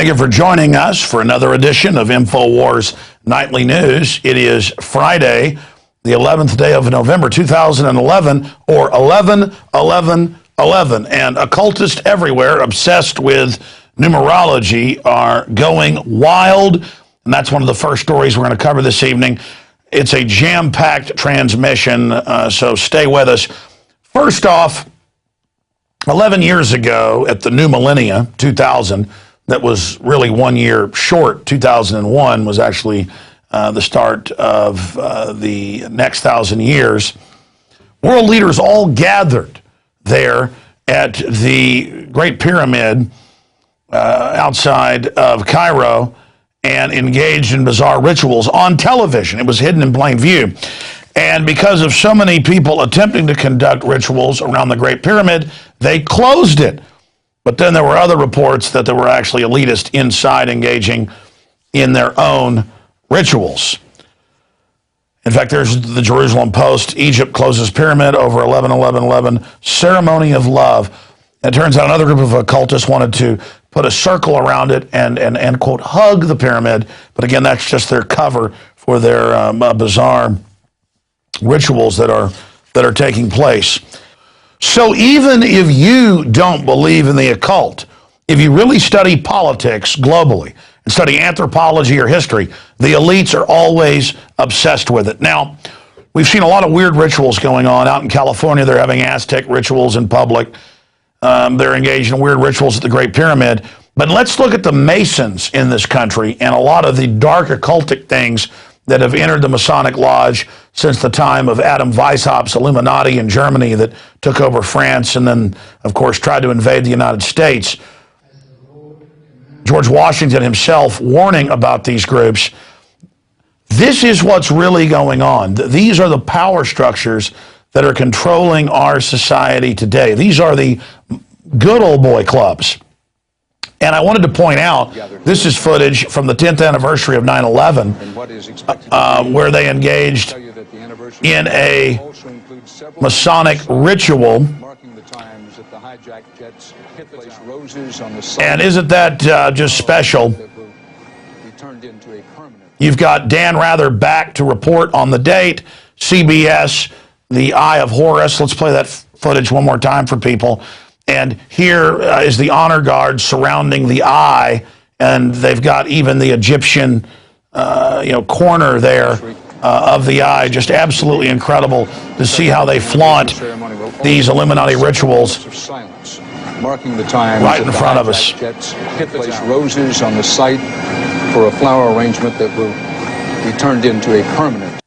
Thank you for joining us for another edition of INFOWARS Nightly News. It is Friday, the 11th day of November, 2011, or 11-11-11. And occultists everywhere obsessed with numerology are going wild. And that's one of the first stories we're going to cover this evening. It's a jam-packed transmission, so stay with us. First off, 11 years ago at the new millennia, 2000, that was really 1 year short. 2001 was actually the start of the next 1,000 years. World leaders all gathered there at the Great Pyramid outside of Cairo and engaged in bizarre rituals on television. It was hidden in plain view. And because of so many people attempting to conduct rituals around the Great Pyramid, they closed it. But then there were other reports that there were actually elitists inside engaging in their own rituals. In fact, there's the Jerusalem Post. Egypt closes pyramid over 11-11-11, ceremony of love. And it turns out another group of occultists wanted to put a circle around it and quote, hug the pyramid. But again, that's just their cover for their bizarre rituals that are taking place. So even if you don't believe in the occult, if you really study politics globally and study anthropology or history, the elites are always obsessed with it. Now, we've seen a lot of weird rituals going on out in California. They're having Aztec rituals in public. They're engaged in weird rituals at the Great Pyramid. But let's look at the Masons in this country and a lot of the dark occultic things that have entered the Masonic Lodge since the time of Adam Weishaupt's Illuminati in Germany that took over France and then, of course, tried to invade the United States. George Washington himself warning about these groups. This is what's really going on. These are the power structures that are controlling our society today. These are the good old boy clubs. And I wanted to point out, this is footage from the 10th anniversary of 9/11, where they engaged in a Masonic ritual. And isn't that just special? You've got Dan Rather back to report on the date. CBS, the Eye of Horus. Let's play that footage one more time for people. And here is the honor guard surrounding the eye, and they've got even the Egyptian, corner there of the eye. Just absolutely incredible to see how they flaunt these Illuminati rituals marking the time right in front of us. Place roses on the site for a flower arrangement that will be turned into a permanent.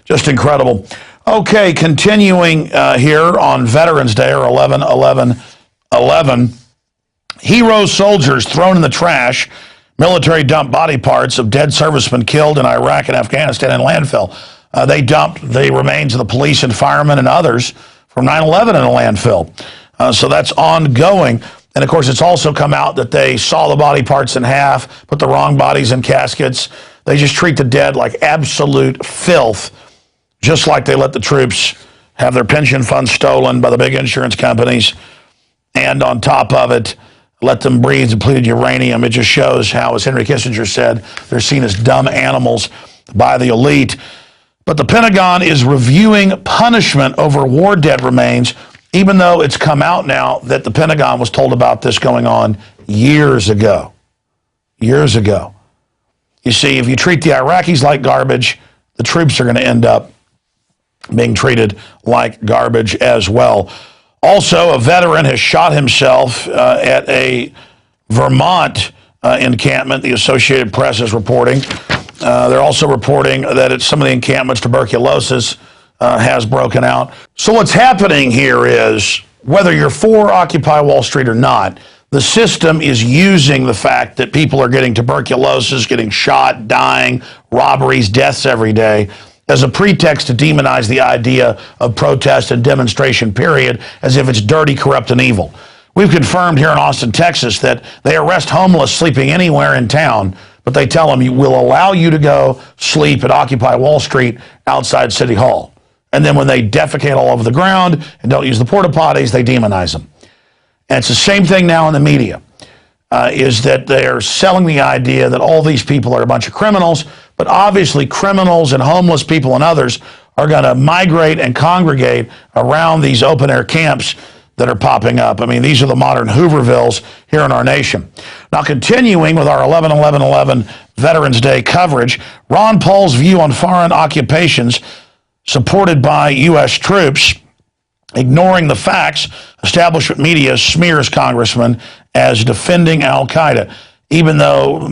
Just incredible. Okay, continuing here on Veterans Day, or 11-11-11, hero soldiers thrown in the trash, military dump body parts of dead servicemen killed in Iraq and Afghanistan in landfill. They dumped the remains of the police and firemen and others from 9/11 in a landfill. So that's ongoing. And of course, it's also come out that they saw the body parts in half, put the wrong bodies in caskets. They just treat the dead like absolute filth, just like they let the troops have their pension funds stolen by the big insurance companies, and on top of it, let them breathe depleted uranium. It just shows how, as Henry Kissinger said, they're seen as dumb animals by the elite. But the Pentagon is reviewing punishment over war dead remains, even though it's come out now that the Pentagon was told about this going on years ago. Years ago. You see, if you treat the Iraqis like garbage, the troops are going to end up being treated like garbage as well. Also, a veteran has shot himself at a Vermont encampment, the Associated Press is reporting. They're also reporting that at some of the encampments, tuberculosis has broken out. So what's happening here is, whether you're for Occupy Wall Street or not, the system is using the fact that people are getting tuberculosis, getting shot, dying, robberies, deaths every day, as a pretext to demonize the idea of protest and demonstration, period, as if it's dirty, corrupt, and evil. We've confirmed here in Austin, Texas, that they arrest homeless sleeping anywhere in town, but they tell them, we'll allow you to go sleep at Occupy Wall Street outside City Hall. And then when they defecate all over the ground and don't use the porta potties, they demonize them. And it's the same thing now in the media. is that they're selling the idea that all these people are a bunch of criminals, but obviously criminals and homeless people and others are going to migrate and congregate around these open-air camps that are popping up. I mean, these are the modern Hoovervilles here in our nation. Now, continuing with our 11/11/11 Veterans Day coverage, Ron Paul's view on foreign occupations supported by U.S. troops, ignoring the facts, establishment media smears Congressman as defending al-Qaeda, even though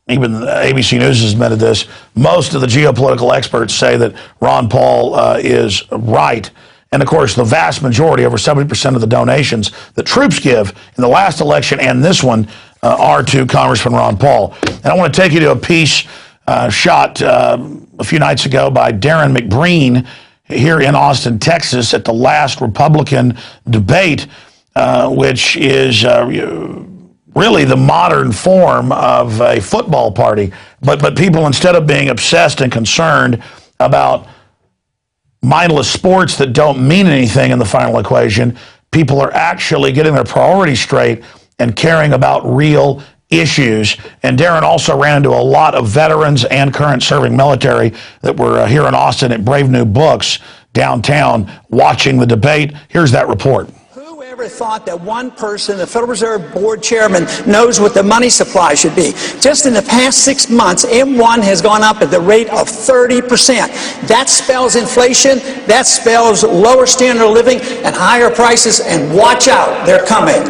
even ABC News has admitted this, most of the geopolitical experts say that Ron Paul is right. And of course, the vast majority, over 70% of the donations that troops give in the last election and this one are to Congressman Ron Paul. And I want to take you to a piece shot a few nights ago by Darren McBreen here in Austin, Texas, at the last Republican debate, which is really the modern form of a football party. But people, instead of being obsessed and concerned about mindless sports that don't mean anything in the final equation, people are actually getting their priorities straight and caring about real issues. And Darren also ran into a lot of veterans and current serving military that were here in Austin at Brave New Books downtown watching the debate. Here's that report. Whoever thought that one person, the Federal Reserve Board chairman, knows what the money supply should be? Just in the past 6 months, M1 has gone up at the rate of 30%. That spells inflation, that spells lower standard of living and higher prices, and watch out, they're coming.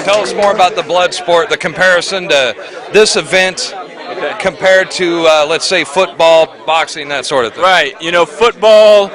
Tell us more about the blood sport, the comparison to this event compared to, let's say, football, boxing, that sort of thing. Right. You know, football,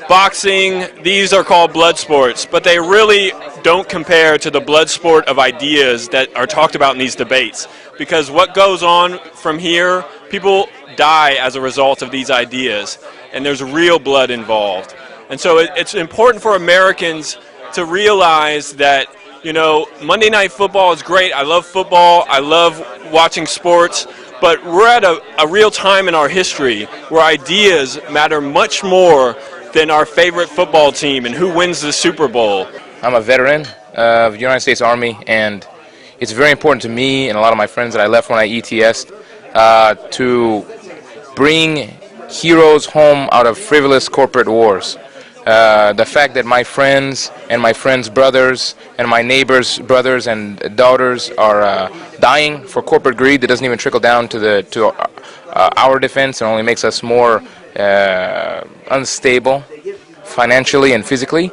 boxing, these are called blood sports, but they really don't compare to the blood sport of ideas that are talked about in these debates. Because what goes on from here, people die as a result of these ideas, and there's real blood involved. And so it's important for Americans to realize that, you know, Monday Night Football is great. I love football. I love watching sports. But we're at a real time in our history where ideas matter much more than our favorite football team and who wins the Super Bowl. I'm a veteran of the United States Army, and it's very important to me and a lot of my friends that I left when I ETS'd to bring heroes home out of frivolous corporate wars. The fact that my friends and my friends' brothers and my neighbors' brothers and daughters are dying for corporate greed that doesn't even trickle down to our defense and only makes us more unstable financially and physically,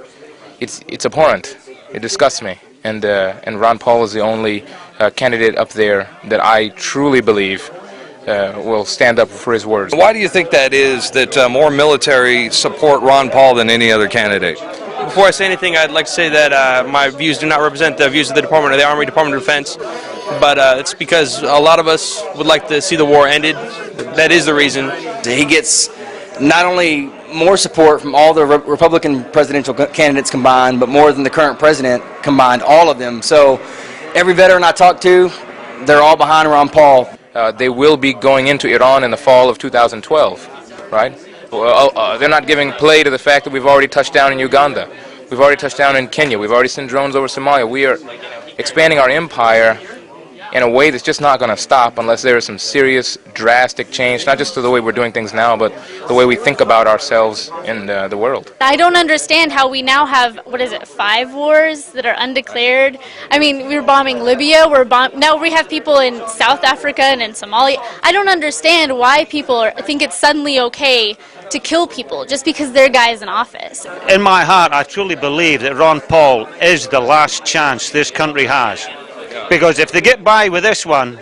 it's abhorrent. It disgusts me. And Ron Paul is the only candidate up there that I truly believe will stand up for his words. Why do you think that is, that more military support Ron Paul than any other candidate? Before I say anything, I'd like to say that my views do not represent the views of the Army Department of Defense, but it's because a lot of us would like to see the war ended. That is the reason. He gets not only more support from all the Republican presidential candidates combined, but more than the current president combined, all of them. So every veteran I talk to, they're all behind Ron Paul. They will be going into Iran in the fall of 2012, right? Well, they're not giving play to the fact that we've already touched down in Uganda. We've already touched down in Kenya. We've already sent drones over Somalia. We are expanding our empire in a way that's just not going to stop unless there is some serious, drastic change, not just to the way we're doing things now, but the way we think about ourselves in the world. I don't understand how we now have, 5 wars that are undeclared. I mean, we were bombing Libya, now we have people in South Africa and in Somalia. I don't understand why people think it's suddenly okay to kill people just because their guy is in office. In my heart, I truly believe that Ron Paul is the last chance this country has. Because if they get by with this one,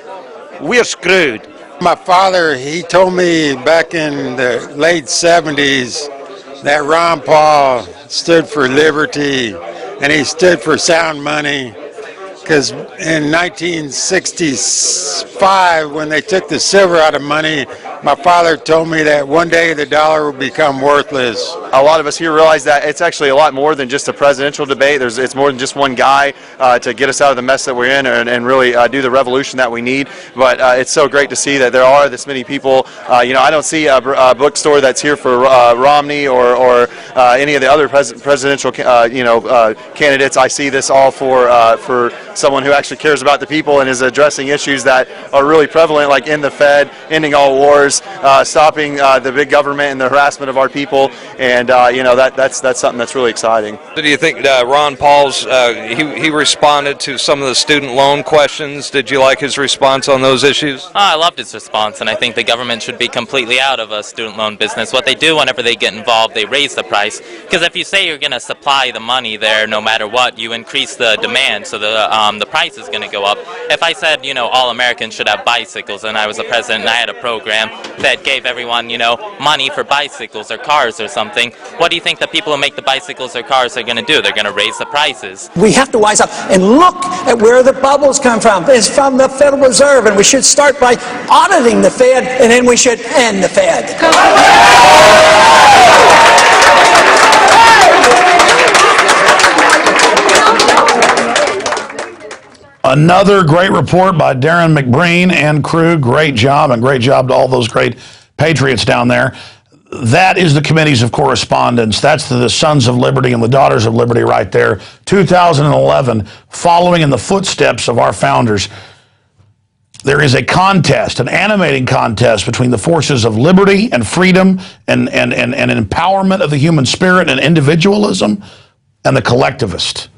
we're screwed. My father, he told me back in the late 70s that Ron Paul stood for liberty and he stood for sound money. Because in 1965, when they took the silver out of money, My father told me that one day the dollar will become worthless. A lot of us here realize that it's actually a lot more than just a presidential debate. It's more than just one guy to get us out of the mess that we're in and really do the revolution that we need. But it's so great to see that there are this many people. I don't see a bookstore that's here for Romney or any of the other presidential candidates. I see this all for someone who actually cares about the people and is addressing issues that are really prevalent, like in the Fed, ending all wars, stopping the big government and the harassment of our people, and that's something that's really exciting. Do you think Ron Paul's he responded to some of the student loan questions? Did you like his response on those issues? Oh, I loved his response, and I think the government should be completely out of a student loan business. What they do whenever they get involved, they raise the price, because if you say you're going to supply the money there no matter what, you increase the demand, so the price is going to go up. If I said, all Americans should have bicycles, and I was a president and I had a program that gave everyone, money for bicycles or cars or something, what do you think the people who make the bicycles or cars are going to do? They're going to raise the prices. We have to wise up and look at where the bubbles come from. It's from the Federal Reserve, and we should start by auditing the Fed, and then we should end the Fed. Another great report by Darren McBreen and crew. Great job, and great job to all those great patriots down there. That is the committees of correspondence. That's the Sons of Liberty and the Daughters of Liberty right there. 2011, following in the footsteps of our founders. There is a contest, an animating contest between the forces of liberty and freedom and empowerment of the human spirit and individualism and the collectivist.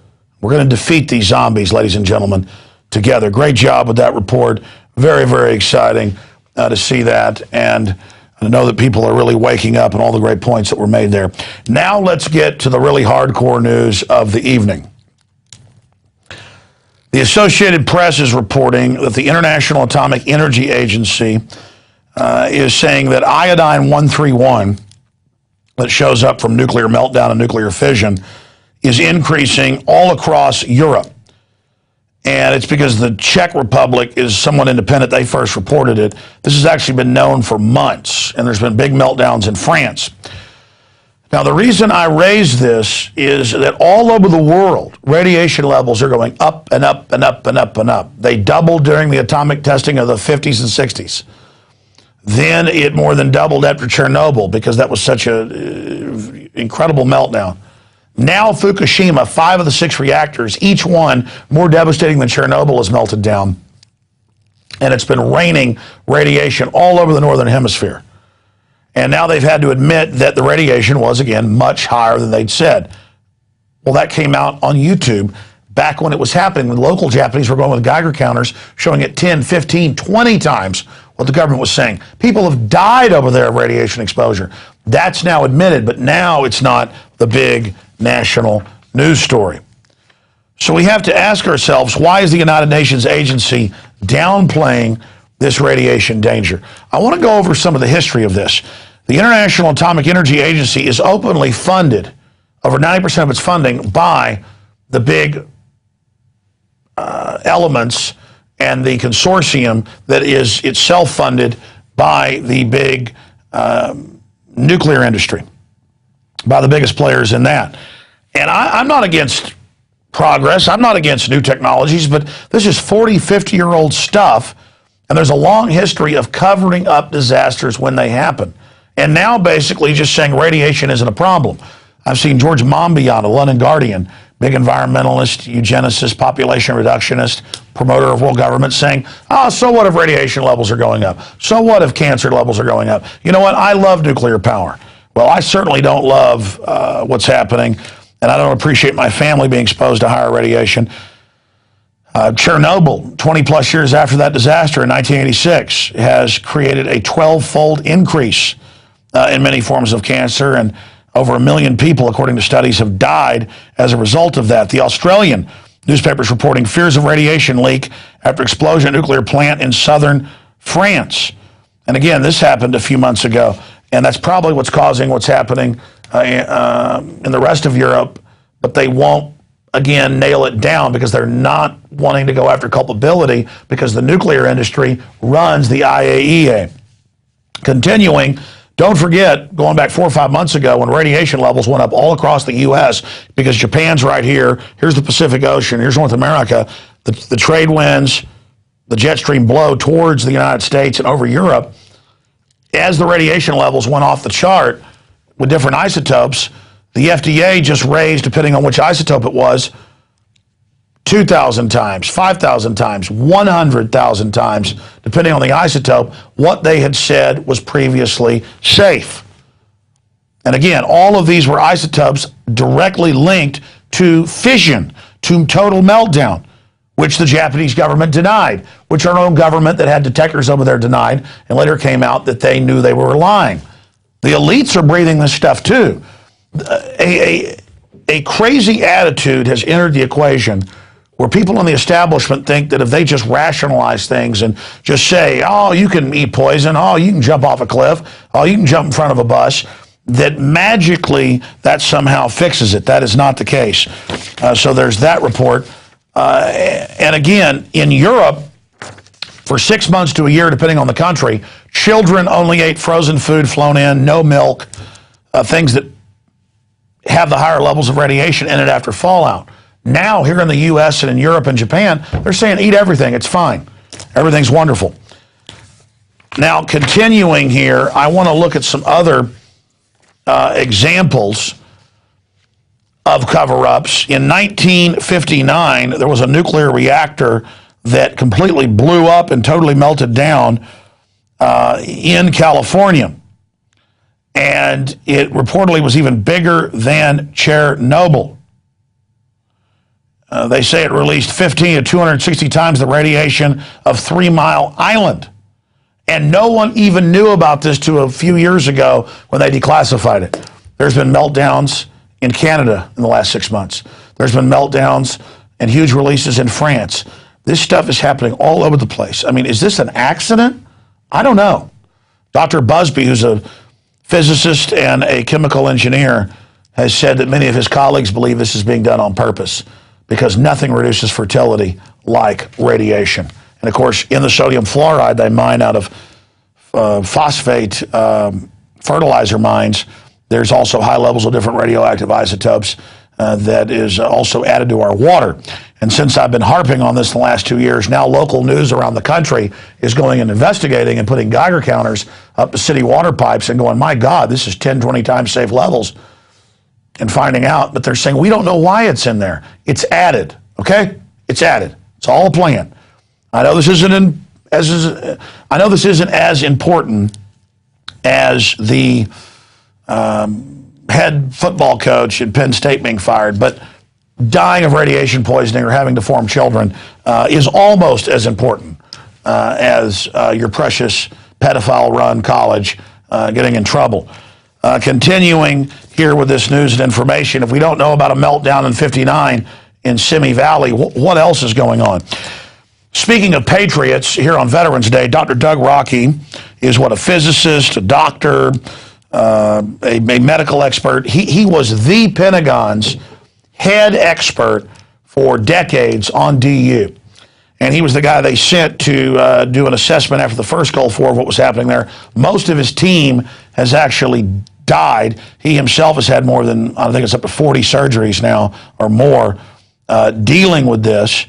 We're going to defeat these zombies, ladies and gentlemen, together. Great job with that report. Very, very exciting to see that. And I know that people are really waking up and all the great points that were made there. Now let's get to the really hardcore news of the evening. The Associated Press is reporting that the International Atomic Energy Agency is saying that iodine-131 that shows up from nuclear meltdown and nuclear fission is increasing all across Europe. And it's because the Czech Republic is somewhat independent. They first reported it. This has actually been known for months, and there's been big meltdowns in France. Now, the reason I raise this is that all over the world, radiation levels are going up and up and up and up and up. They doubled during the atomic testing of the 50s and 60s. Then it more than doubled after Chernobyl because that was such an incredible meltdown. Now Fukushima, 5 of the 6 reactors, each one more devastating than Chernobyl, has melted down. And it's been raining radiation all over the northern hemisphere. And now they've had to admit that the radiation was, again, much higher than they'd said. Well, that came out on YouTube back when it was happening, when local Japanese were going with Geiger counters, showing it 10, 15, 20 times what the government was saying. People have died over their radiation exposure. That's now admitted, but now it's not the big national news story. So we have to ask ourselves, why is the United Nations agency downplaying this radiation danger? I want to go over some of the history of this. The International Atomic Energy Agency is openly funded, over 90% of its funding, by the big elements and the consortium that is itself funded by the big nuclear industry, by the biggest players in that. And I'm not against progress. I'm not against new technologies, but this is 40, 50-year-old stuff, and there's a long history of covering up disasters when they happen. And now basically just saying radiation isn't a problem. I've seen George Monbiot, a London Guardian, big environmentalist, eugenicist, population reductionist, promoter of world government, saying, oh, so what if radiation levels are going up? So what if cancer levels are going up? You know what? I love nuclear power. Well, I certainly don't love what's happening, and I don't appreciate my family being exposed to higher radiation. Chernobyl, 20-plus years after that disaster in 1986, has created a 12-fold increase in many forms of cancer, and over 1 million people, according to studies, have died as a result of that. The Australian newspaper is reporting fears of radiation leak after explosion at a nuclear plant in southern France. And again, this happened a few months ago, and that's probably what's causing what's happening in the rest of Europe, but they won't, again, nail it down because they're not wanting to go after culpability because the nuclear industry runs the IAEA. Continuing, don't forget, going back 4 or 5 months ago when radiation levels went up all across the U.S. because Japan's right here, here's the Pacific Ocean, here's North America, the trade winds, the jet stream blow towards the United States and over Europe. As the radiation levels went off the chart with different isotopes, the FDA just raised, depending on which isotope it was, 2,000 times, 5,000 times, 100,000 times, depending on the isotope, what they had said was previously safe. And again, all of these were isotopes directly linked to fission, to total meltdown, which the Japanese government denied, which our own government that had detectors over there denied, and later came out that they knew they were lying. The elites are breathing this stuff too. A crazy attitude has entered the equation where people in the establishment think that if they just rationalize things and just say, oh, you can eat poison, oh, you can jump off a cliff, oh, you can jump in front of a bus, that magically that somehow fixes it. That is not the case. So there's that report. And again, in Europe, for 6 months to a year, depending on the country, children only ate frozen food flown in, no milk, things that have the higher levels of radiation in it after fallout. Now, here in the U.S. and in Europe and Japan, they're saying eat everything, it's fine. Everything's wonderful. Now, continuing here, I want to look at some other examples of cover-ups. In 1959, there was a nuclear reactor that completely blew up and totally melted down in California. And it reportedly was even bigger than Chernobyl. They say it released 15 to 260 times the radiation of 3 Mile Island. And no one even knew about this to a few years ago when they declassified it. There's been meltdowns in Canada in the last 6 months. There's been meltdowns and huge releases in France. This stuff is happening all over the place. I mean, is this an accident? I don't know. Dr. Busby, who's a physicist and a chemical engineer, has said that many of his colleagues believe this is being done on purpose because nothing reduces fertility like radiation. And of course, in the sodium fluoride they mine out of phosphate fertilizer mines, there's also high levels of different radioactive isotopes that is also added to our water. And since I've been harping on this the last 2 years, now local news around the country is going and investigating and putting Geiger counters up to city water pipes and going, my God, this is 10, 20 times safe levels, and finding out. But they're saying, we don't know why it's in there. It's added, okay? It's added. It's all a plan. I know this isn't as important as the head football coach at Penn State being fired, but dying of radiation poisoning or having deformed children is almost as important as your precious pedophile-run college getting in trouble. Continuing here with this news and information, if we don't know about a meltdown in 59 in Simi Valley, what else is going on? Speaking of patriots, here on Veterans Day, Dr. Doug Rockey is a physicist, a doctor, a medical expert. He was the Pentagon's head expert for decades on DU. And he was the guy they sent to do an assessment after the first Gulf War of what was happening there. Most of his team has actually died. He himself has had more than, I think it's up to 40 surgeries now or more dealing with this.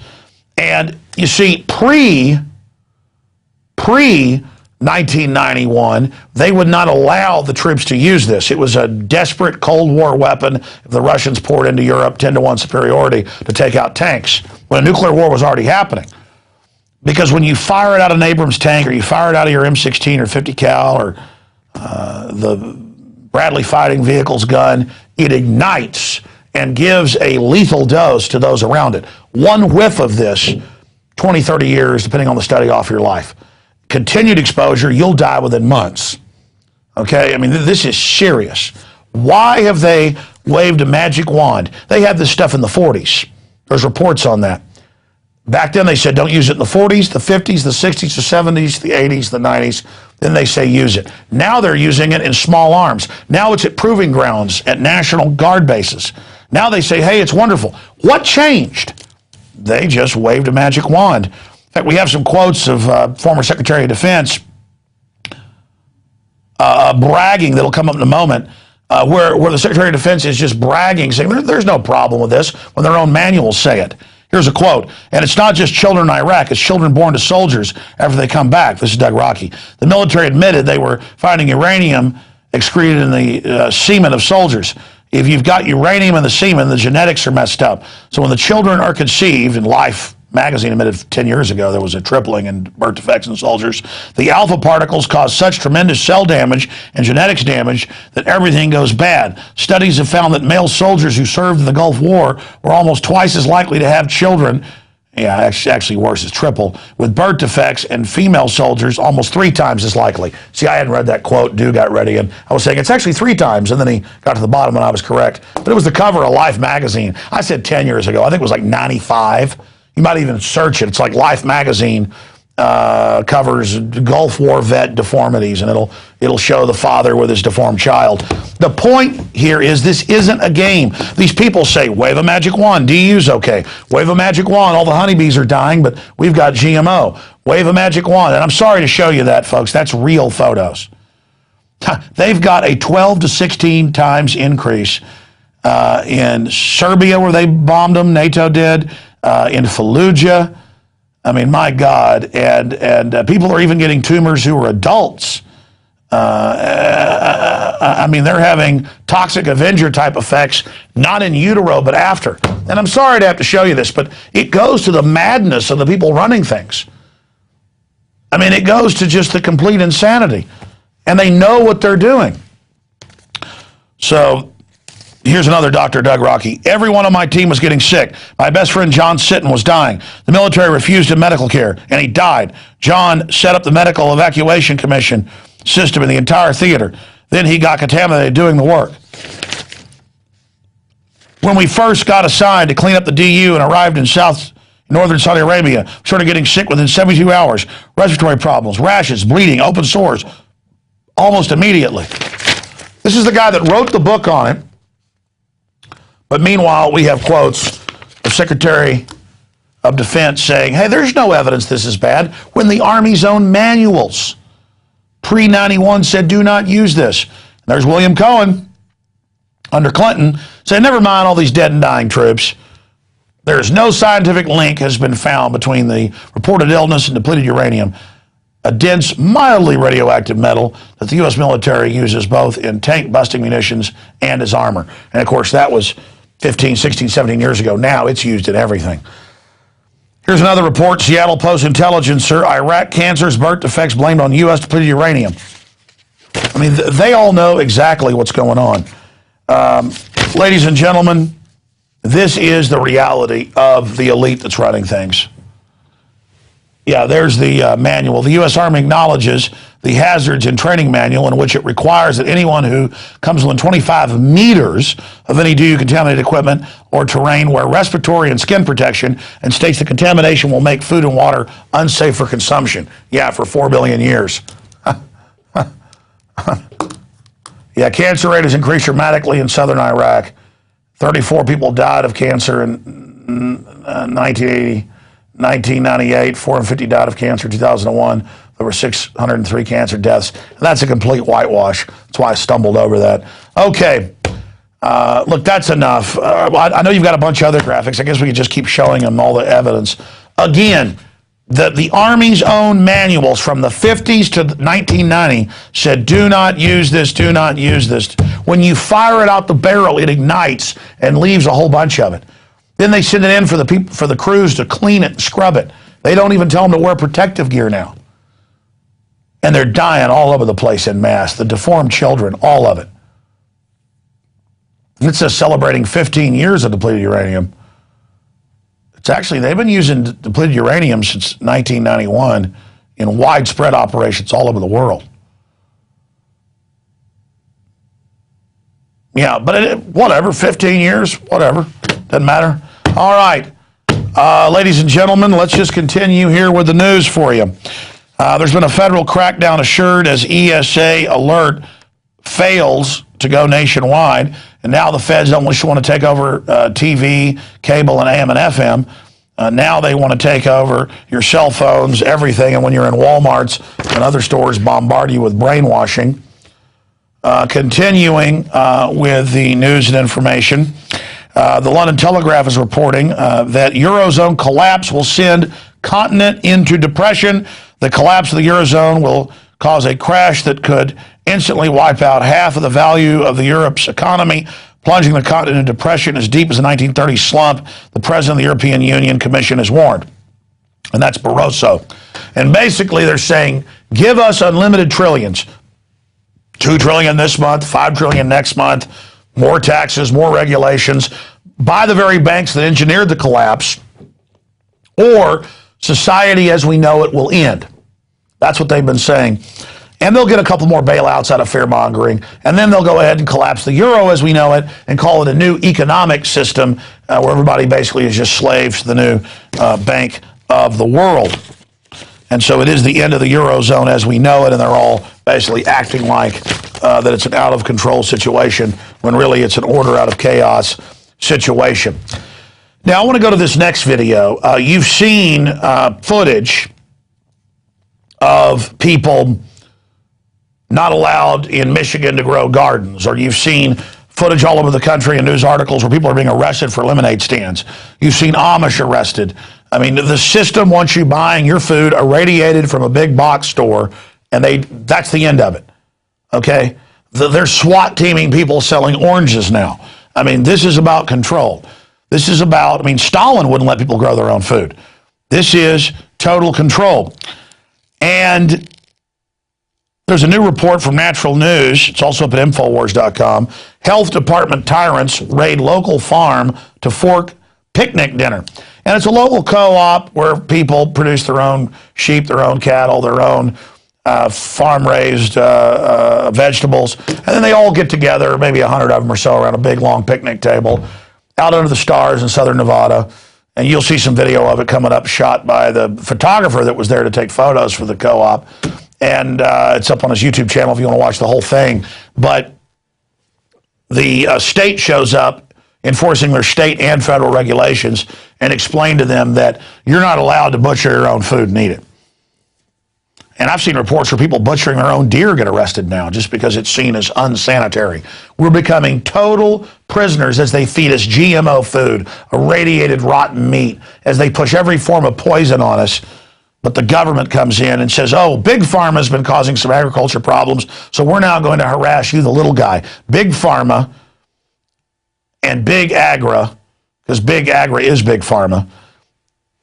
And you see, pre-1991, they would not allow the troops to use this. It was a desperate Cold War weapon if the Russians poured into Europe 10-to-1 superiority to take out tanks, when a nuclear war was already happening. Because when you fire it out of an Abrams tank, or you fire it out of your M16 or 50 cal or the Bradley Fighting Vehicles gun, it ignites and gives a lethal dose to those around it. One whiff of this, 20, 30 years, depending on the study, off your life. Continued exposure, you'll die within months. Okay? I mean, this is serious. Why have they waved a magic wand? They had this stuff in the 40s. There's reports on that. Back then they said don't use it in the 40s, the 50s, the 60s, the 70s, the 80s, the 90s. Then they say use it. Now they're using it in small arms. Now it's at proving grounds, at National Guard bases. Now they say, hey, it's wonderful. What changed? They just waved a magic wand. In fact, we have some quotes of former Secretary of Defense bragging that'll come up in a moment, where the Secretary of Defense is just bragging, saying there's no problem with this, when their own manuals say it. Here's a quote, and it's not just children in Iraq, it's children born to soldiers after they come back. This is Doug Rocky. The military admitted they were finding uranium excreted in the semen of soldiers. If you've got uranium in the semen, the genetics are messed up. So when the children are conceived, and Life magazine admitted 10 years ago there was a tripling in birth defects in soldiers, the alpha particles cause such tremendous cell damage and genetics damage that everything goes bad. Studies have found that male soldiers who served in the Gulf War were almost twice as likely to have children, actually worse, it's triple, with birth defects, and female soldiers almost 3 times as likely. See, I hadn't read that quote. Dew got ready, and I was saying it's actually 3 times, and then he got to the bottom and I was correct. But it was the cover of Life magazine. I said 10 years ago. I think it was like 95. You might even search it. It's like Life magazine covers Gulf War vet deformities, and it'll show the father with his deformed child. The point here is this isn't a game. These people say, wave a magic wand, DU's okay. Wave a magic wand, all the honeybees are dying, but we've got GMO. Wave a magic wand. And I'm sorry to show you that, folks. That's real photos. They've got a 12 to 16 times increase in Serbia, where they bombed them, NATO did, in Fallujah. I mean, my God. And people are even getting tumors who are adults. I mean, they're having toxic Avenger type effects, not in utero, but after. And I'm sorry to have to show you this, but it goes to the madness of the people running things. I mean, it goes to just the complete insanity. And they know what they're doing. So here's another Dr. Doug Rocky. Everyone on my team was getting sick. My best friend John Sitton was dying. The military refused him medical care, and he died. John set up the medical evacuation commission system in the entire theater. Then he got contaminated doing the work. When we first got assigned to clean up the DU and arrived in northern Saudi Arabia, we started getting sick within 72 hours. Respiratory problems, rashes, bleeding, open sores, almost immediately. This is the guy that wrote the book on it. But meanwhile, we have quotes of Secretary of Defense saying, hey, there's no evidence this is bad, when the Army's own manuals pre-91 said do not use this. And there's William Cohen under Clinton saying, never mind all these dead and dying troops. There's no scientific link has been found between the reported illness and depleted uranium, a dense, mildly radioactive metal that the U.S. military uses both in tank-busting munitions and as armor. And, of course, that was 15, 16, 17 years ago. Now it's used in everything. Here's another report, Seattle Post Intelligencer, Iraq cancers, birth defects blamed on U.S. depleted uranium. I mean, they all know exactly what's going on. Ladies and gentlemen, this is the reality of the elite that's running things. Yeah, there's the manual. The U.S. Army acknowledges the hazards and training manual, in which it requires that anyone who comes within 25 meters of any DU-contaminated equipment or terrain wear respiratory and skin protection, and states the contamination will make food and water unsafe for consumption. Yeah, for 4 billion years. Yeah, cancer rate has increased dramatically in southern Iraq. 34 people died of cancer in 1998, 450 died of cancer in 2001. There were 603 cancer deaths. And that's a complete whitewash. That's why I stumbled over that. Okay. Look, that's enough. I know you've got a bunch of other graphics. I guess we could just keep showing them all the evidence. Again, the Army's own manuals from the 50s to 1990 said, do not use this, do not use this. When you fire it out the barrel, it ignites and leaves a whole bunch of it. Then they send it in for the crews to clean it and scrub it. They don't even tell them to wear protective gear now. And they're dying all over the place en masse. The deformed children, all of it. And it says celebrating 15 years of depleted uranium. It's actually, they've been using depleted uranium since 1991 in widespread operations all over the world. Yeah, but whatever, 15 years, whatever, doesn't matter. All right, ladies and gentlemen, let's just continue here with the news for you. There's been a federal crackdown assured as ESA alert fails to go nationwide, and now the feds don't just want to take over TV, cable, and AM and FM. Now they want to take over your cell phones, everything, and when you're in Walmarts and other stores, bombard you with brainwashing. Continuing with the news and information, the London Telegraph is reporting that Eurozone collapse will send continent into depression. The collapse of the Eurozone will cause a crash that could instantly wipe out half of the value of Europe's economy, plunging the continent into depression as deep as the 1930s slump, the president of the European Union Commission has warned. And that's Barroso. And basically they're saying, give us unlimited trillions. 2 trillion this month, 5 trillion next month, more taxes, more regulations, by the very banks that engineered the collapse, or society as we know it will end. That's what they've been saying. And they'll get a couple more bailouts out of fear-mongering, and then they'll go ahead and collapse the euro as we know it and call it a new economic system where everybody basically is just slaves to the new bank of the world. And so it is the end of the Eurozone as we know it, and they're all basically acting like that it's an out-of-control situation when really it's an order out of chaos situation. Now, I want to go to this next video. You've seen footage of people not allowed in Michigan to grow gardens, or you've seen footage all over the country and news articles where people are being arrested for lemonade stands. You've seen Amish arrested. I mean, the system wants you buying your food irradiated from a big box store, and that's the end of it, okay? They're SWAT teaming people selling oranges now. I mean, this is about control. This is about, I mean, Stalin wouldn't let people grow their own food. This is total control. And there's a new report from Natural News. It's also up at INFOWARS.com. Health department tyrants raid local farm to fork picnic dinner. And it's a local co-op where people produce their own sheep, their own cattle, their own farm-raised vegetables. And then they all get together, maybe 100 of them or so, around a big, long picnic table out under the stars in southern Nevada. And you'll see some video of it coming up, shot by the photographer that was there to take photos for the co-op. And it's up on his YouTube channel if you want to watch the whole thing. But the state shows up enforcing their state and federal regulations and explain to them that you're not allowed to butcher your own food and eat it. And I've seen reports where people butchering their own deer get arrested now just because it's seen as unsanitary. We're becoming total prisoners as they feed us GMO food, irradiated rotten meat, as they push every form of poison on us. But the government comes in and says, oh, Big Pharma has been causing some agriculture problems, so we're now going to harass you, the little guy. Big Pharma and Big Agra, because Big Agra is Big Pharma,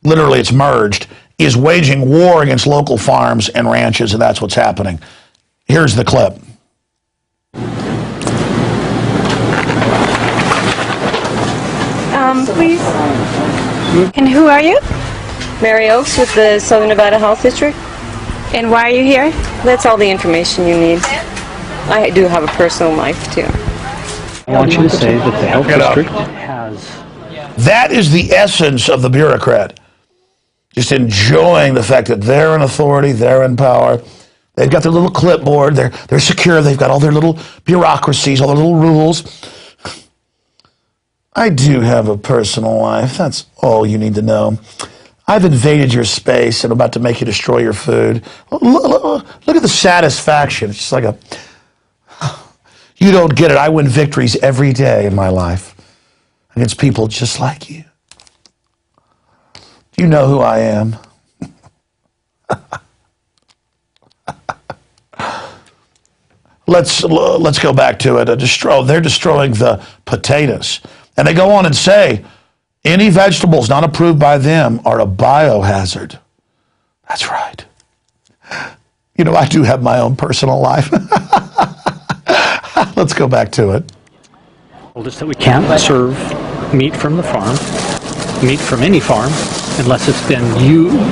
literally it's merged, is waging war against local farms and ranches, and that's what's happening. Here's the clip. Please. And who are you? Mary Oaks with the Southern Nevada Health District. And why are you here? That's all the information you need. I do have a personal life, too. I want you to say that the health district has... That is the essence of the bureaucrat. Just enjoying the fact that they're in authority, they're in power. They've got their little clipboard, they're secure, they've got all their little bureaucracies, all their little rules. I do have a personal life. That's all you need to know. I've invaded your space and I'm about to make you destroy your food. Look at the satisfaction. It's just like you don't get it. I win victories every day in my life against people just like you. Do you know who I am? Let's go back to it. They're destroying the potatoes. And they go on and say, any vegetables not approved by them are a biohazard. That's right. You know, I do have my own personal life. Let's go back to it. Told us that we can't serve meat from the farm, meat from any farm, unless it's been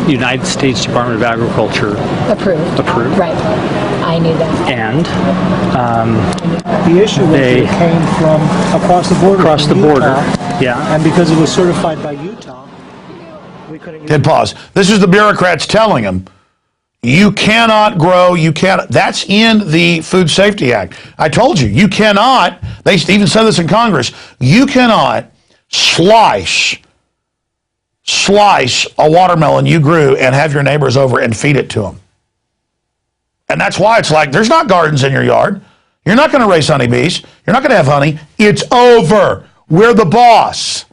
United States Department of Agriculture approved. Right. I knew that. And the issue was that it came from across the border. Across the border. Yeah. And because it was certified by Utah, we couldn't use Hit pause. This is the bureaucrats telling them, you cannot grow, you can't. That's in the Food Safety Act. I told you, you cannot, they even said this in Congress, you cannot slice a watermelon you grew and have your neighbors over and feed it to them. And that's why it's like, there's not gardens in your yard. You're not going to raise honeybees. You're not going to have honey. It's over. We're the boss.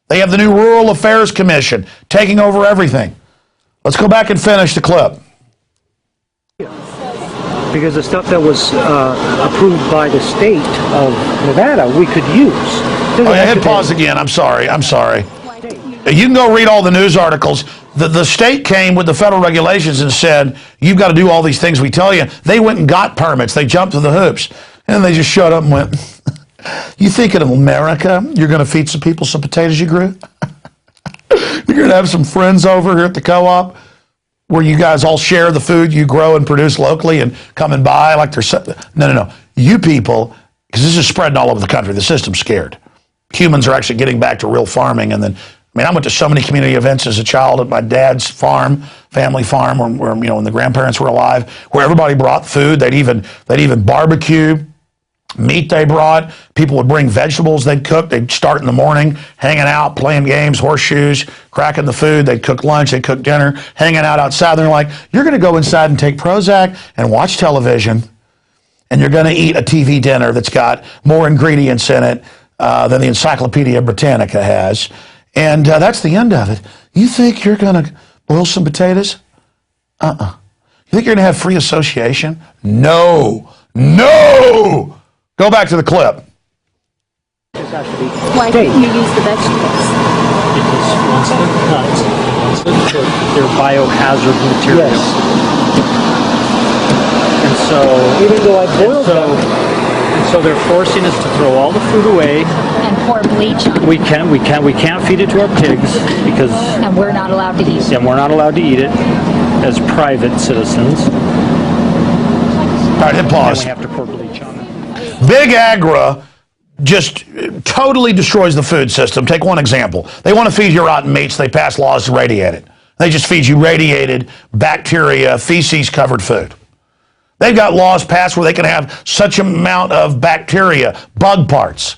They have the new Rural Affairs Commission taking over everything. Let's go back and finish the clip. Because the stuff that was approved by the state of Nevada, we could use. Oh, yeah, hit pause again. I'm sorry. You can go read all the news articles. The state came with the federal regulations and said, you've got to do all these things we tell you. They went and got permits. They jumped through the hoops. And they just shut up and went, you think in America you're going to feed some people some potatoes you grew? You're going to have some friends over here at the co-op where you guys all share the food you grow and produce locally and come and buy like there's... No. You people, because this is spreading all over the country, the system's scared. Humans are actually getting back to real farming. And then, I went to so many community events as a child at my dad's farm, family farm, where when the grandparents were alive, where everybody brought food. They'd even barbecue meat they brought. People would bring vegetables they'd cook. They'd start in the morning, hanging out, playing games, horseshoes, cracking the food. They'd cook lunch, they'd cook dinner, hanging out outside. They're like, you're going to go inside and take Prozac and watch television, and you're going to eat a TV dinner that's got more ingredients in it than the Encyclopedia Britannica has. And that's the end of it. You think you're going to boil some potatoes? You think you're going to have free association? No. Go back to the clip. Why couldn't you use the vegetables? Because once they're cut, they're biohazard materials. And so, even though I boiled them, so they're forcing us to throw all the food away. And pour bleach on it. We can't feed it to our pigs because... And we're not allowed to eat it. And we're not allowed to eat it as private citizens. All right, hit pause. And we have to pour bleach on it. Big Agra just totally destroys the food system. Take one example. They want to feed you rotten meats. They pass laws to radiate it. They just feed you radiated, bacteria, feces-covered food. They've got laws passed where they can have such an amount of bacteria, bug parts.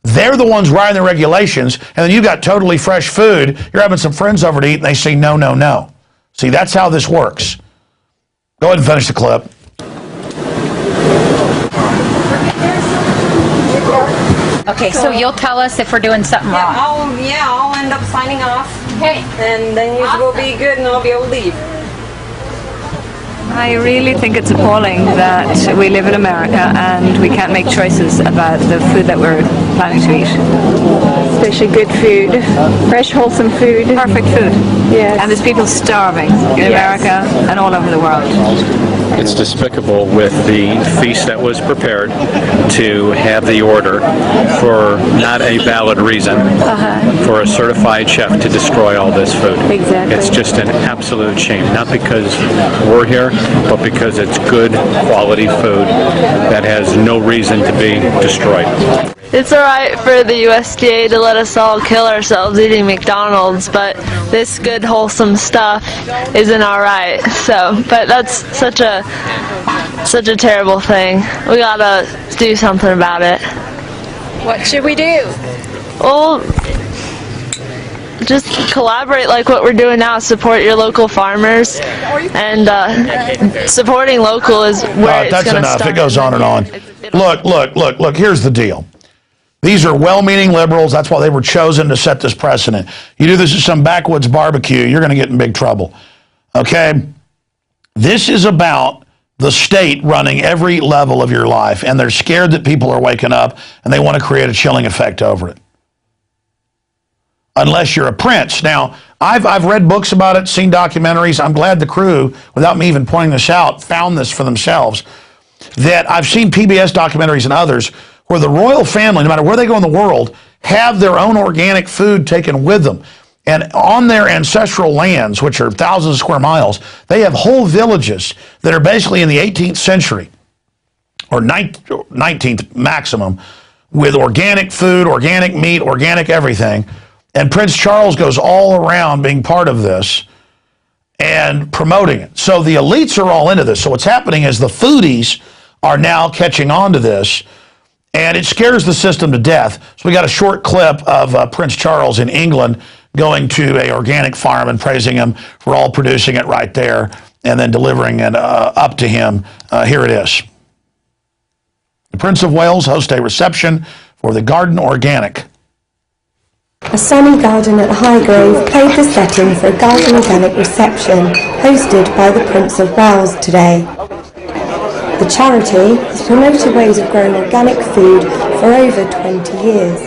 They're the ones writing the regulations, and then you've got totally fresh food. You're having some friends over to eat, and they say, no. See, that's how this works. Go ahead and finish the clip. Okay, so you'll tell us if we're doing something wrong. I'll end up signing off. Okay. And then you will be good and I'll be able to leave. I really think it's appalling that we live in America and we can't make choices about the food that we're planning to eat. Especially good food, fresh, wholesome food. Perfect food. Yes. And there's people starving in America and all over the world. It's despicable with the feast that was prepared to have the order for not a valid reason for a certified chef to destroy all this food. Exactly. It's just an absolute shame, not because we're here, but because it's good quality food that has no reason to be destroyed. It's alright for the USDA to let us all kill ourselves eating McDonald's, but this good wholesome stuff isn't alright. But that's such a terrible thing. We gotta do something about it. What should we do? Well, just collaborate like what we're doing now. Support your local farmers, and supporting local is where it's that's going to enough. start. It goes on and on. Look. Here's the deal. These are well-meaning liberals. That's why they were chosen to set this precedent. You do this at some backwoods barbecue, you're going to get in big trouble. Okay? This is about the state running every level of your life, and they're scared that people are waking up, and they want to create a chilling effect over it. Unless you're a prince. Now, I've read books about it, seen documentaries. I'm glad the crew, without me even pointing this out, found this for themselves. That I've seen PBS documentaries and others where the royal family, no matter where they go in the world, have their own organic food taken with them. And on their ancestral lands, which are thousands of square miles, they have whole villages that are basically in the 18th century, or 19th maximum, with organic food, organic meat, organic everything. And Prince Charles goes all around being part of this and promoting it. So the elites are all into this. So what's happening is the foodies are now catching on to this, and it scares the system to death. So we got a short clip of Prince Charles in England going to an organic farm and praising him for all producing it right there and then delivering it up to him. Here it is. The Prince of Wales hosts a reception for the Garden Organic. A sunny garden at Highgrove played the setting for a Garden Organic reception hosted by the Prince of Wales today. The charity has promoted ways of growing organic food for over 20 years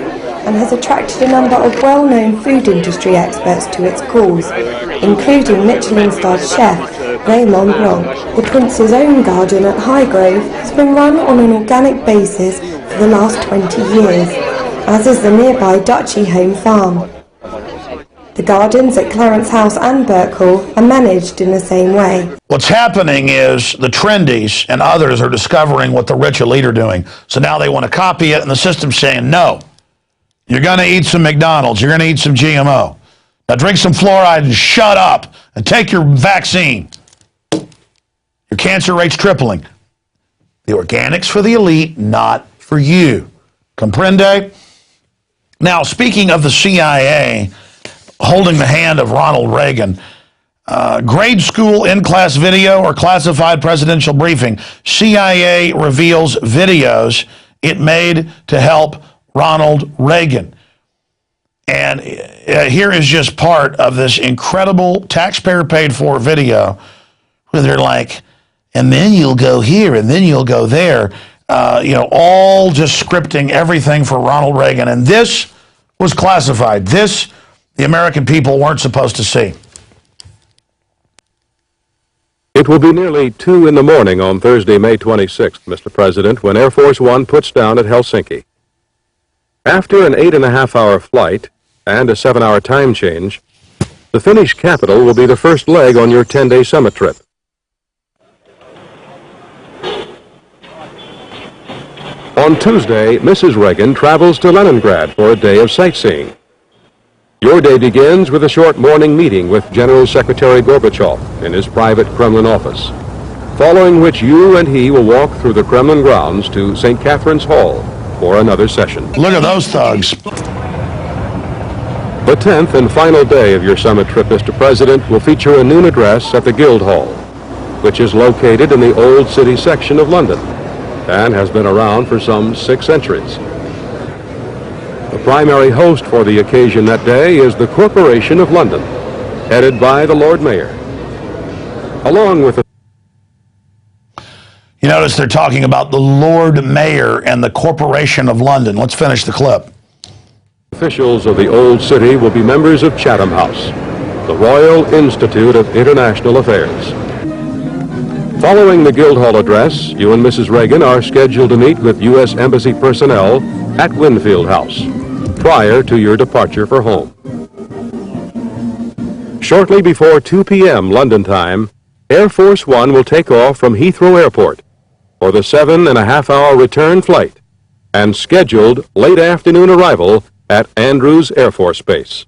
and has attracted a number of well-known food industry experts to its cause, including Michelin-starred chef Raymond Blanc. The Prince's own garden at Highgrove has been run on an organic basis for the last 20 years, as is the nearby Duchy Home Farm. The gardens at Clarence House and Birkhall are managed in the same way. What's happening is the trendies and others are discovering what the rich elite are doing. So now they want to copy it, and the system's saying, no, you're going to eat some McDonald's, you're going to eat some GMO. Now drink some fluoride and shut up and take your vaccine. Your cancer rate's tripling. The organics for the elite, not for you. Comprende? Now, speaking of the CIA holding the hand of Ronald Reagan, grade school in-class video or classified presidential briefing, CIA reveals videos it made to help Ronald Reagan. And here is just part of this incredible taxpayer-paid-for video where they're like, and then you'll go here, and then you'll go there. All just scripting everything for Ronald Reagan. And this was classified. This, the American people weren't supposed to see. It will be nearly 2 in the morning on Thursday, May 26th, Mr. President, when Air Force One puts down at Helsinki. After an 8.5-hour flight and a 7-hour time change, the Finnish capital will be the first leg on your 10-day summit trip. On Tuesday, Mrs. Reagan travels to Leningrad for a day of sightseeing. Your day begins with a short morning meeting with General Secretary Gorbachev in his private Kremlin office, following which you and he will walk through the Kremlin grounds to St. Catherine's Hall for another session. Look at those thugs. The 10th and final day of your summit trip, Mr. President, will feature a noon address at the Guildhall, which is located in the Old City section of London and has been around for some 6 centuries. The primary host for the occasion that day is the Corporation of London, headed by the Lord Mayor. Along with the... You notice they're talking about the Lord Mayor and the Corporation of London. Let's finish the clip. Officials of the Old City will be members of Chatham House, the Royal Institute of International Affairs. Following the Guildhall address, you and Mrs. Reagan are scheduled to meet with U.S. Embassy personnel at Winfield House prior to your departure for home. Shortly before 2 p.m. London time, Air Force One will take off from Heathrow Airport for the 7.5-hour return flight and scheduled late afternoon arrival at Andrews Air Force Base.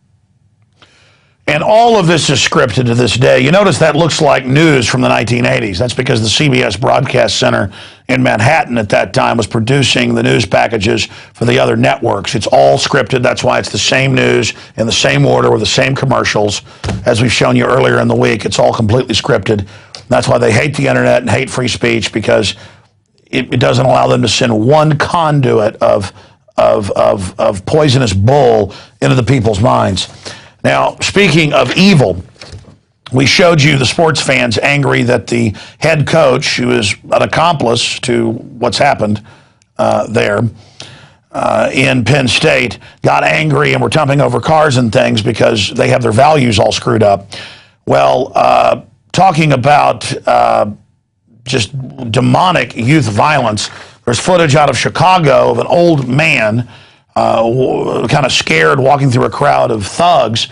And all of this is scripted to this day. You notice that looks like news from the 1980s. That's because the CBS Broadcast Center in Manhattan at that time was producing the news packages for the other networks. It's all scripted. That's why it's the same news in the same order with the same commercials as we've shown you earlier in the week. It's all completely scripted. That's why they hate the internet and hate free speech, because it doesn't allow them to send one conduit of poisonous bull into the people's minds. Now, speaking of evil, we showed you the sports fans angry that the head coach, who is an accomplice to what's happened there in Penn State, got angry and were jumping over cars and things because they have their values all screwed up. Well, talking about just demonic youth violence, there's footage out of Chicago of an old man kind of scared walking through a crowd of thugs,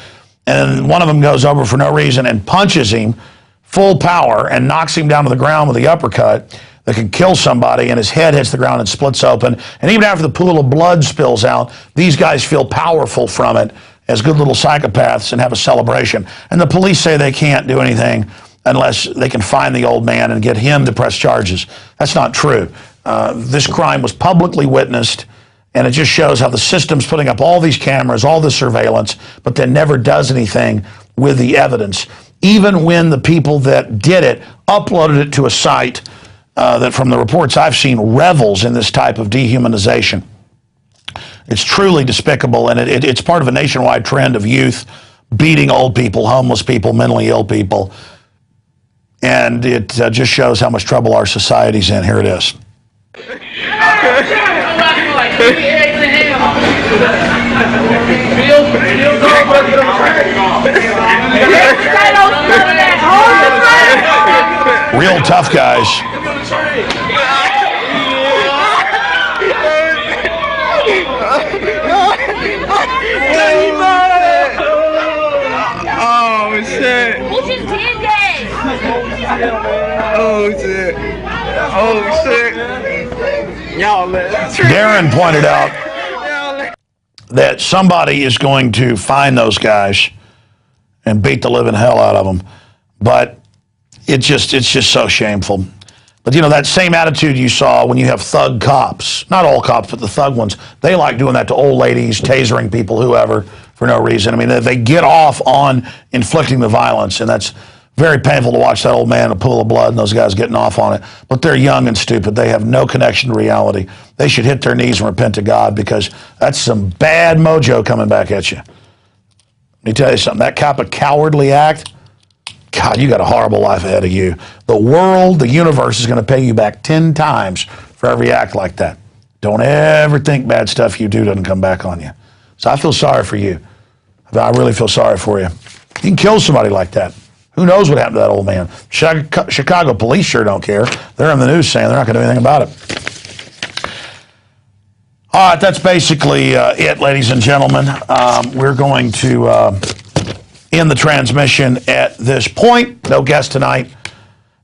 and one of them goes over for no reason and punches him full power and knocks him down to the ground with the uppercut that can kill somebody, and his head hits the ground and splits open. And even after the pool of blood spills out, these guys feel powerful from it as good little psychopaths and have a celebration. And the police say they can't do anything unless they can find the old man and get him to press charges. That's not true. This crime was publicly witnessed, and it just shows how the system's putting up all these cameras, all this surveillance, but then never does anything with the evidence. Even when the people that did it uploaded it to a site that from the reports I've seen revels in this type of dehumanization. It's truly despicable, and it's part of a nationwide trend of youth beating old people, homeless people, mentally ill people. And it just shows how much trouble our society's in. Here it is. Real tough guys. Oh shit. Oh shit. Oh shit. Y'all Darren pointed out that somebody is going to find those guys and beat the living hell out of them. But it's just so shameful. But you know, that same attitude you saw when you have thug cops, not all cops, but the thug ones, they like doing that to old ladies, tasering people, whoever, for no reason. I mean, they get off on inflicting the violence, and that's very painful to watch that old man in a pool of blood and those guys getting off on it. But they're young and stupid. They have no connection to reality. They should hit their knees and repent to God, because that's some bad mojo coming back at you. Let me tell you something. That kind of cowardly act, God, you got a horrible life ahead of you. The world, the universe is going to pay you back 10 times for every act like that. Don't ever think bad stuff you do doesn't come back on you. So I feel sorry for you. I really feel sorry for you. You can kill somebody like that. Who knows what happened to that old man? Chicago police sure don't care. They're in the news saying they're not going to do anything about it. All right, that's basically it, ladies and gentlemen. We're going to end the transmission at this point. No guest tonight.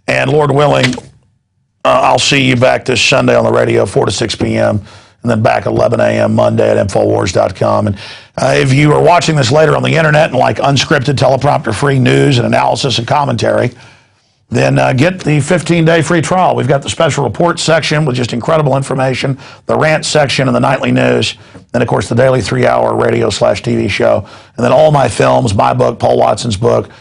And Lord willing, I'll see you back this Sunday on the radio, 4 to 6 p.m., and then back at 11 a.m. Monday at InfoWars.com. And if you are watching this later on the internet and like unscripted, teleprompter-free news and analysis and commentary, then get the 15-day free trial. We've got the special reports section with just incredible information, the rant section and the nightly news, and, of course, the daily 3-hour radio/TV show, and then all my films, my book, Paul Watson's book,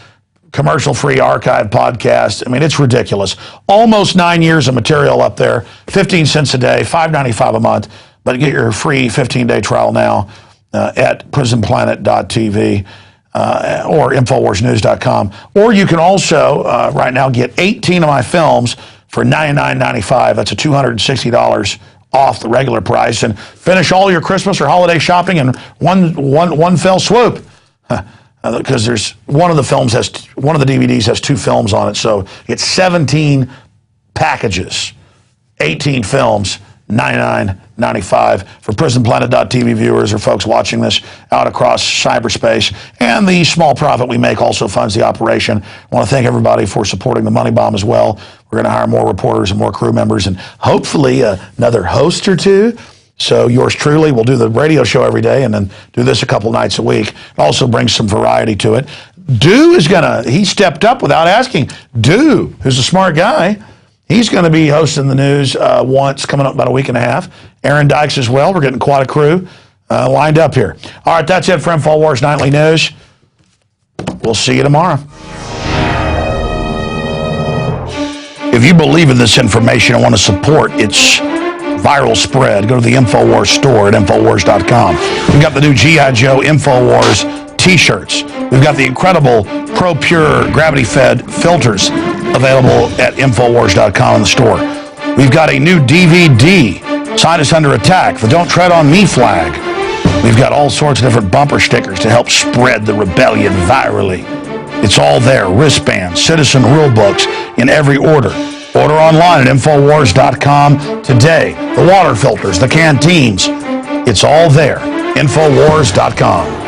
commercial-free archive podcast. I mean, it's ridiculous. Almost 9 years of material up there, 15 cents a day, $5.95 a month. But get your free 15-day trial now at PrisonPlanet.tv or InfoWarsNews.com. Or you can also, right now, get 18 of my films for $99.95. That's a $260 off the regular price. And finish all your Christmas or holiday shopping in one fell swoop. Because there's one of the DVDs has 2 films on it. So it's 17 packages, 18 films, $99.95 for PrisonPlanet.tv viewers or folks watching this out across cyberspace. And the small profit we make also funds the operation. I want to thank everybody for supporting the Money Bomb as well. We're going to hire more reporters and more crew members and hopefully another host or two. So yours truly will do the radio show every day and then do this a couple nights a week. It also brings some variety to it. He stepped up without asking. Who's a smart guy, he's going to be hosting the news once, coming up about a week and a half. Aaron Dykes as well. We're getting quite a crew lined up here. All right, that's it for InfoWars Nightly News. We'll see you tomorrow. If you believe in this information and want to support its viral spread, go to the InfoWars store at InfoWars.com. We've got the new G.I. Joe InfoWars t-shirts. We've got the incredible Pro Pure gravity-fed filters available at InfoWars.com in the store. We've got a new DVD, Scientists Under Attack, the Don't Tread on Me flag. We've got all sorts of different bumper stickers to help spread the rebellion virally. It's all there, wristbands, citizen rule books in every order. Order online at InfoWars.com today. The water filters, the canteens, it's all there. InfoWars.com.